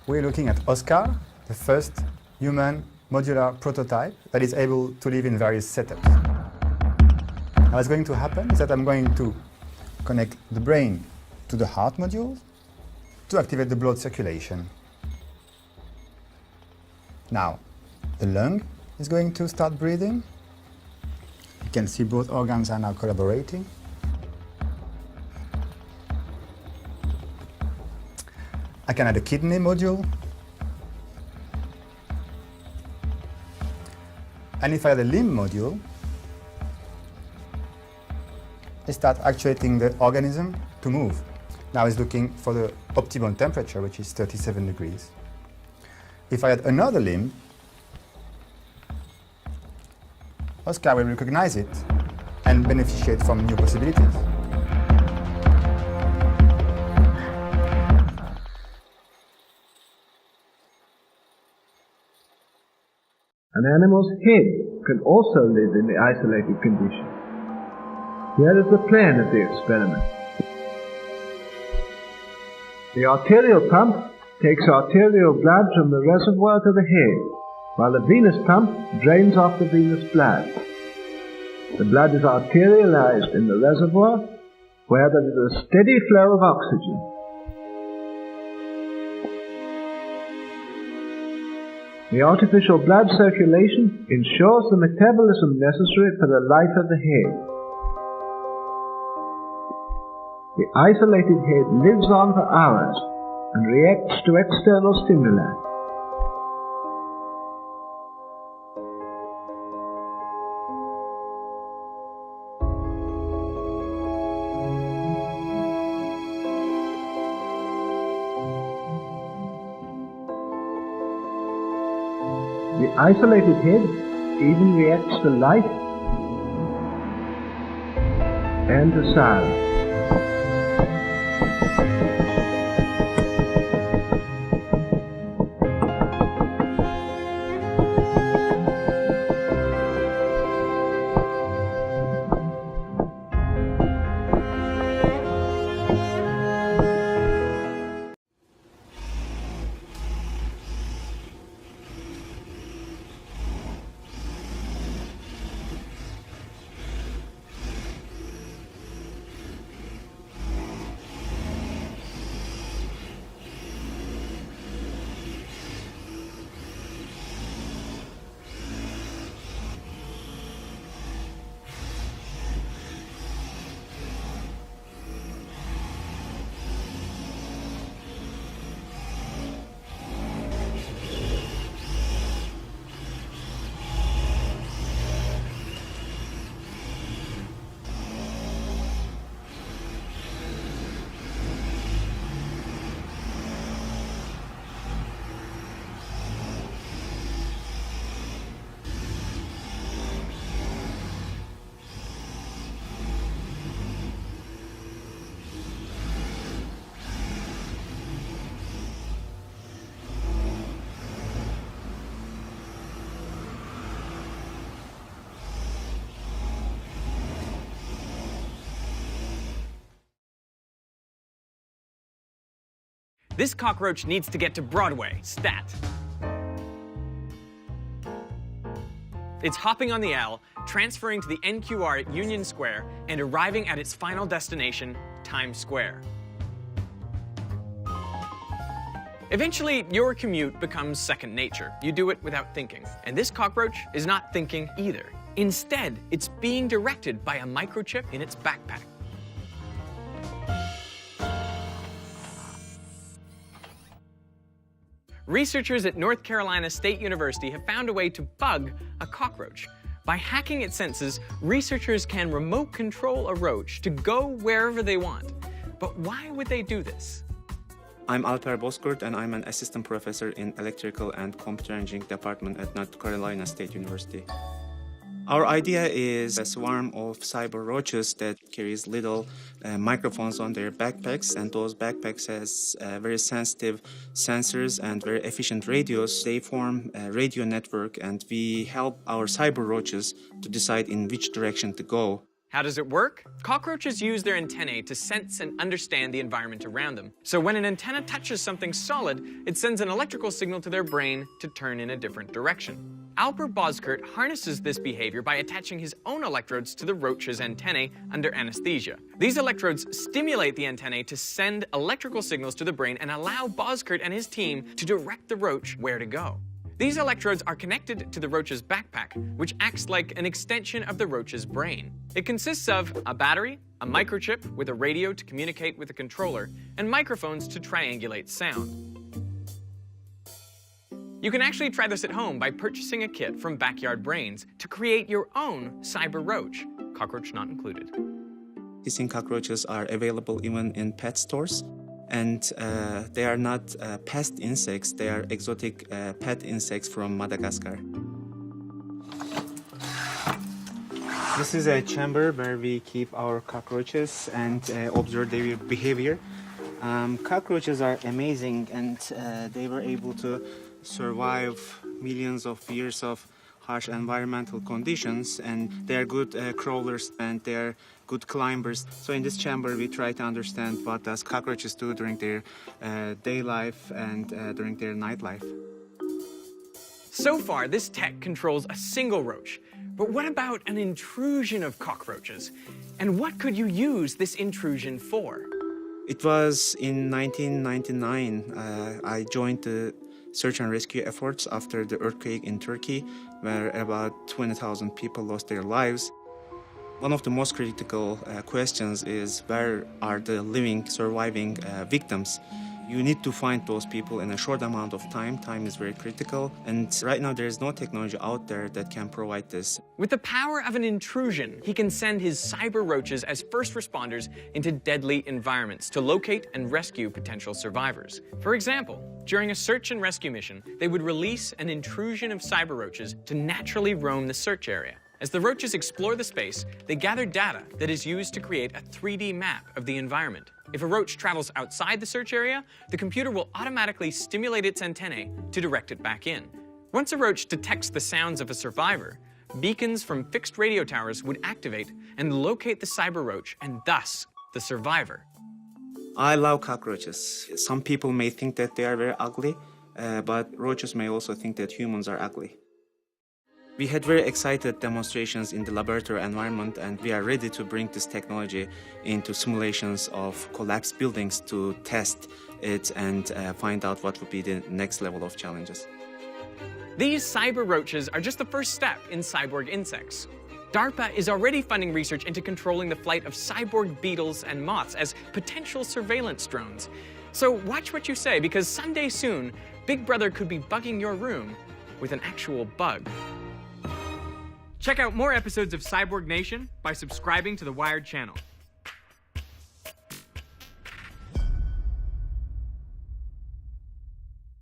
we're looking at Oscar, the first human modular prototype that is able to live in various setups. Now, what's going to happen is that I'm going to connect the brain to the heart module to activate the blood circulation. Now, the lung is going to start breathing. You can see both organs are now collaborating. I can add a kidney module. And if I add a limb module, I start actuating the organism to move. Now it's looking for the optimal temperature, which is 37 degrees. If I add another limb, Oscar will recognize it and beneficiate from new possibilities. An animal's head can also live in the isolated condition. Here is the plan of the experiment. The arterial pump takes arterial blood from the reservoir to the head, while the venous pump drains off the venous blood. The blood is arterialized in the reservoir, where there is a steady flow of oxygen. The artificial blood circulation ensures the metabolism necessary for the life of the head. The isolated head lives on for hours and reacts to external stimuli. The isolated head even reacts to light and to sound. This cockroach needs to get to Broadway, stat. It's hopping on the L, transferring to the NQR at Union Square, and arriving at its final destination, Times Square. Eventually, your commute becomes second nature. You do it without thinking. And this cockroach is not thinking either. Instead, it's being directed by a microchip in its backpack. Researchers at North Carolina State University have found a way to bug a cockroach. By hacking its senses, researchers can remote control a roach to go wherever they want. But why would they do this? I'm Alper Bozkurt, and I'm an assistant professor in electrical and computer engineering department at North Carolina State University. Our idea is a swarm of cyber roaches that carries little microphones on their backpacks, and those backpacks has very sensitive sensors and very efficient radios. They form a radio network, and we help our cyber roaches to decide in which direction to go. How does it work? Cockroaches use their antennae to sense and understand the environment around them. So when an antenna touches something solid, it sends an electrical signal to their brain to turn in a different direction. Albert harnesses this behavior by attaching his own electrodes to the roach's antennae under anesthesia. These electrodes stimulate the antennae to send electrical signals to the brain and allow Boskert and his team to direct the roach where to go. These electrodes are connected to the roach's backpack, which acts like an extension of the roach's brain. It consists of a battery, a microchip with a radio to communicate with a controller, and microphones to triangulate sound. You can actually try this at home by purchasing a kit from Backyard Brains to create your own cyber roach, cockroach not included. Hissing cockroaches are available even in pet stores. And they are not pest insects, they are exotic pet insects from Madagascar. This is a chamber where we keep our cockroaches and observe their behavior. Cockroaches are amazing, and they were able to survive millions of years of harsh environmental conditions, and they are good crawlers and they are good climbers. So in this chamber we try to understand what does cockroaches do during their day life and during their night life. So far, this tech controls a single roach. But what about an intrusion of cockroaches? And what could you use this intrusion for? It was in 1999 I joined the search and rescue efforts after the earthquake in Turkey, where about 20,000 people lost their lives. One of the most critical questions is, where are the living, surviving victims? You need to find those people in a short amount of time. Time is very critical, and right now there is no technology out there that can provide this. With the power of an intrusion, he can send his cyber roaches as first responders into deadly environments to locate and rescue potential survivors. For example, during a search and rescue mission, they would release an intrusion of cyber roaches to naturally roam the search area. As the roaches explore the space, they gather data that is used to create a 3D map of the environment. If a roach travels outside the search area, the computer will automatically stimulate its antennae to direct it back in. Once a roach detects the sounds of a survivor, beacons from fixed radio towers would activate and locate the cyber roach and thus the survivor. I love cockroaches. Some people may think that they are very ugly, but roaches may also think that humans are ugly. We had very excited demonstrations in the laboratory environment, and we are ready to bring this technology into simulations of collapsed buildings to test it and find out what would be the next level of challenges. These cyber roaches are just the first step in cyborg insects. DARPA is already funding research into controlling the flight of cyborg beetles and moths as potential surveillance drones. So watch what you say, because someday soon, Big Brother could be bugging your room with an actual bug. Check out more episodes of Cyborg Nation by subscribing to the Wired channel.